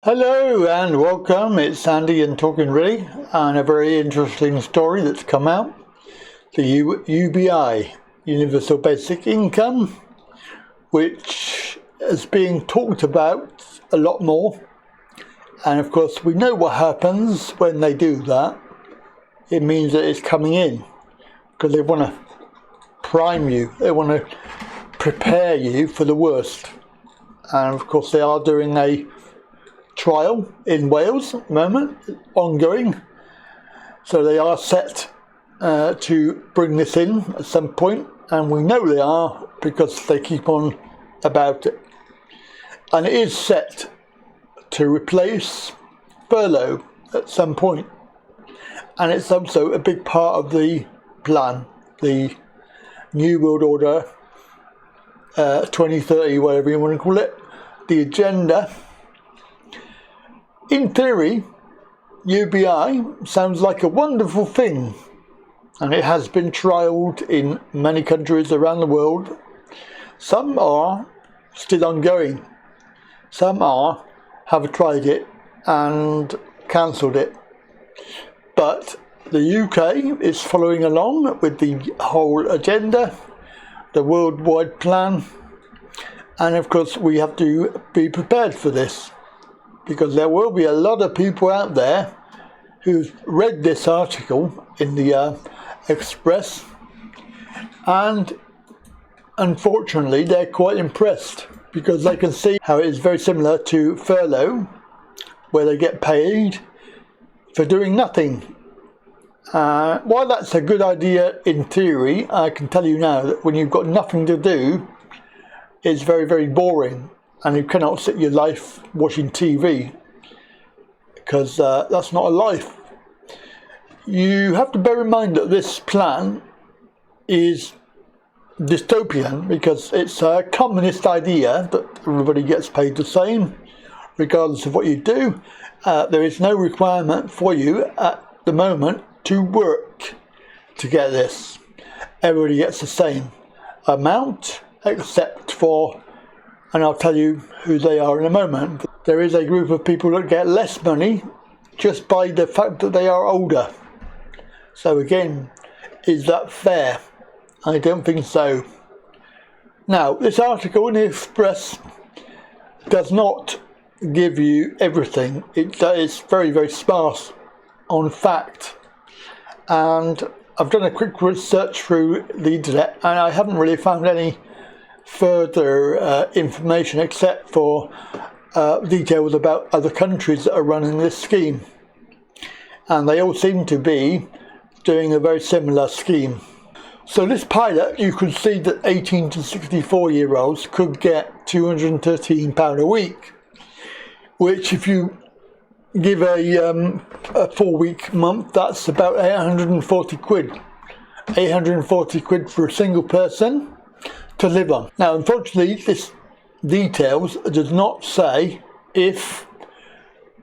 Hello and welcome, it's Andy and Talkin really, and a very interesting story that's come out. The UBI, Universal Basic Income, which is being talked about a lot more. And of course we know what happens when they do that. It means that it's coming in, because they want to prime you, they want to prepare you for the worst. And of course they are doing a trial in Wales at the moment, ongoing. So they are set to bring this in at some point, and we know they are because they keep on about it. And it is set to replace furlough at some point. And it's also a big part of the plan, the New World Order 2030, whatever you want to call it, the agenda. In theory, UBI sounds like a wonderful thing, and it has been trialled in many countries around the world. Some are still ongoing. Some have tried it and cancelled it. But the UK is following along with the whole agenda, the worldwide plan, and of course we have to be prepared for this, because there will be a lot of people out there who've read this article in the Express, and unfortunately they're quite impressed, because they can see how it is very similar to furlough, where they get paid for doing nothing. While that's a good idea in theory, I can tell you now that when you've got nothing to do, it's very, very boring. And you cannot sit your life watching TV, because that's not a life. You have to bear in mind that this plan is dystopian, because it's a communist idea that everybody gets paid the same, regardless of what you do. There is no requirement for you at the moment to work to get this. Everybody gets the same amount, except for, and I'll tell you who they are in a moment. There is a group of people that get less money just by the fact that they are older. So again, is that fair? I don't think so. Now, this article in the Express does not give you everything. It's very, very sparse on fact. And I've done a quick search through the internet, and I haven't really found any further information except for details about other countries that are running this scheme, and they all seem to be doing a very similar scheme. So this pilot, you could see that 18 to 64 year olds could get £213 a week, which if you give a 4-week month, that's about 840 quid. 840 quid for a single person to live on. Now, unfortunately, this details does not say if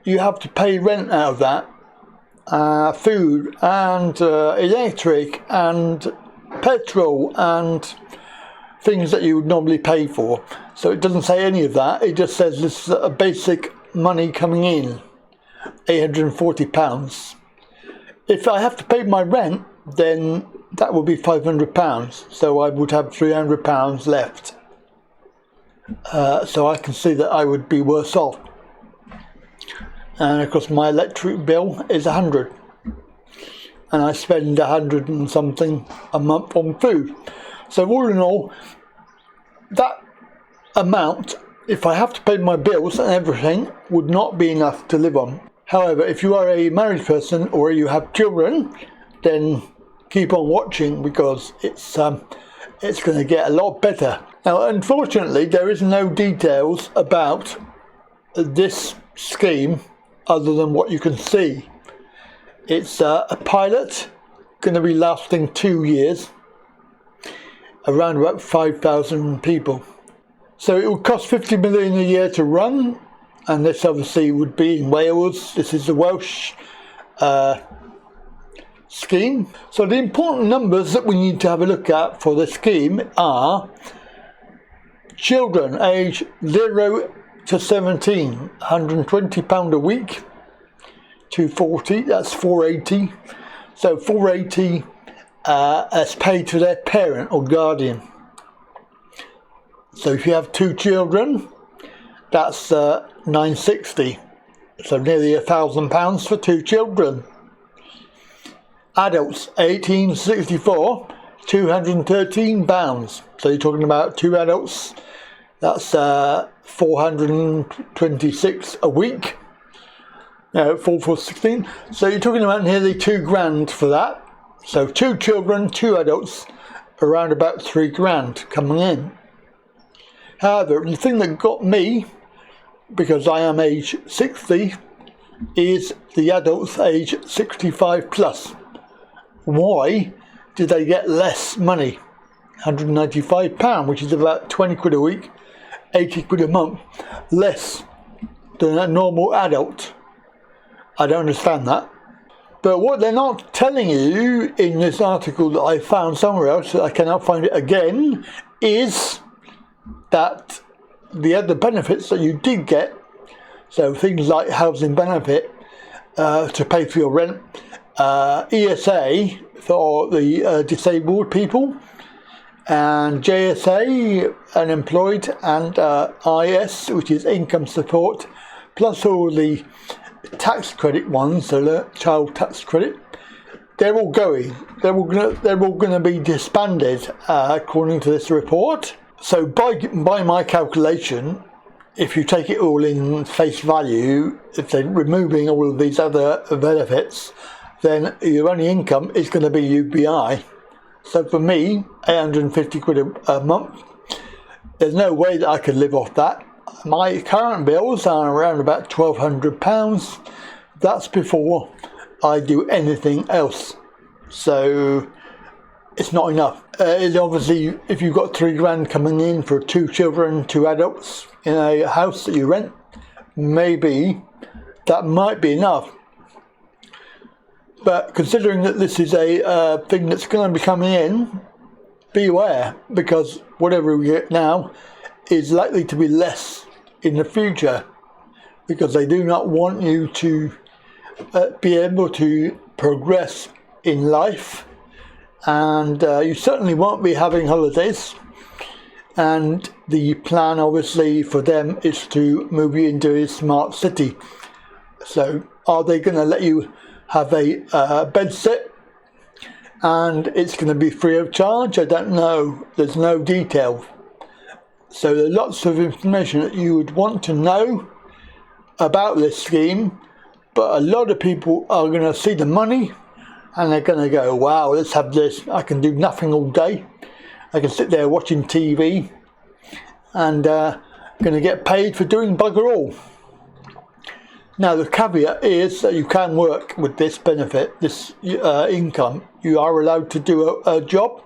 you have to pay rent out of that, food and electric and petrol and things that you would normally pay for. So it doesn't say any of that. It just says this is a basic money coming in, £840. If I have to pay my rent, then that would be £500, so I would have £300 left. So I can see that I would be worse off. And of course my electric bill is £100, and I spend £100 and something a month on food. So all in all, that amount, if I have to pay my bills and everything, would not be enough to live on. However, if you are a married person or you have children, then keep on watching, because it's going to get a lot better. Now, unfortunately, there is no details about this scheme other than what you can see. It's a pilot, going to be lasting 2 years, around about 5,000 people. So it would cost 50 million a year to run, and this obviously would be in Wales. This is the Welsh scheme. So the important numbers that we need to have a look at for the scheme are children aged 0 to 17, £120 a week, 240, that's 480. So 480 as paid to their parent or guardian. So if you have 2 children, that's 960. So nearly £1,000 for 2 children. Adults 18 to 64, £213. So you're talking about 2 adults, that's 426 a week. 4 for 16. So you're talking about nearly £2,000 for that. So 2 children, 2 adults, around about £3,000 coming in. However, the thing that got me, because I am age 60, is the adults age 65 plus. Why did they get less money? £195, which is about 20 quid a week, 80 quid a month, less than a normal adult. I don't understand that. But what they're not telling you in this article that I found somewhere else, I cannot find it again, is that the other benefits that you did get, so things like housing benefit to pay for your rent, ESA for the disabled people, and JSA unemployed, and IS, which is income support, plus all the tax credit ones, so the child tax credit, they're all going. They're all going to be disbanded according to this report. So by my calculation, if you take it all in face value, if they're removing all of these other benefits, then your only income is going to be UBI. So for me, 850 quid a month, there's no way that I could live off that. My current bills are around about £1,200. That's before I do anything else. So it's not enough. It's obviously, if you've got £3,000 coming in for 2 children, 2 adults in a house that you rent, maybe that might be enough. But considering that this is a thing that's going to be coming in, beware, because whatever we get now is likely to be less in the future, because they do not want you to be able to progress in life, and you certainly won't be having holidays. And the plan obviously for them is to move you into a smart city. So are they going to let you have a bed sit and it's going to be free of charge? I don't know. There's no detail. So there are lots of information that you would want to know about this scheme, but a lot of people are going to see the money and they're going to go, wow, let's have this. I can do nothing all day. I can sit there watching TV and going to get paid for doing bugger all. Now the caveat is that you can work with this benefit, this income. You are allowed to do a job.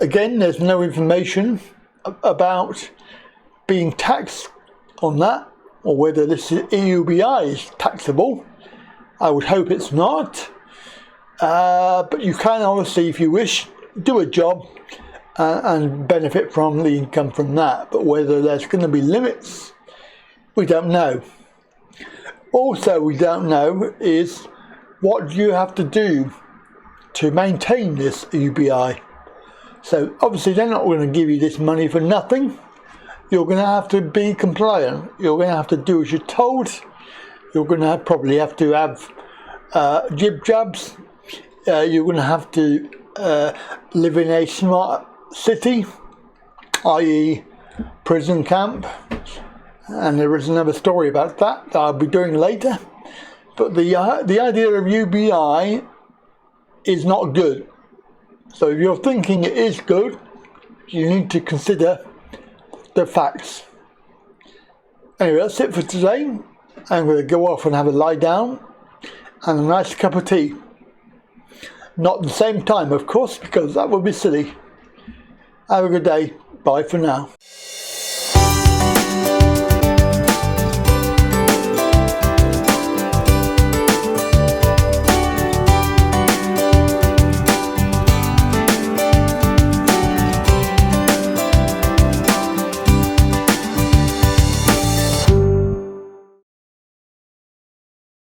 Again, there's no information about being taxed on that, or whether this EUBI is taxable. I would hope it's not. But you can obviously, if you wish, do a job and benefit from the income from that. But whether there's going to be limits, we don't know. Also, we don't know is what you have to do to maintain this UBI. So obviously they're not going to give you this money for nothing. You're going to have to be compliant. You're going to have to do as you're told. You're going to probably have to have jib jabs. You're going to have to live in a smart city, i.e. prison camp. And there is another story about that I'll be doing later. But the idea of UBI is not good. So if you're thinking it is good, you need to consider the facts. Anyway, that's it for today. I'm going to go off and have a lie down and a nice cup of tea. Not at the same time, of course, because that would be silly. Have a good day. Bye for now.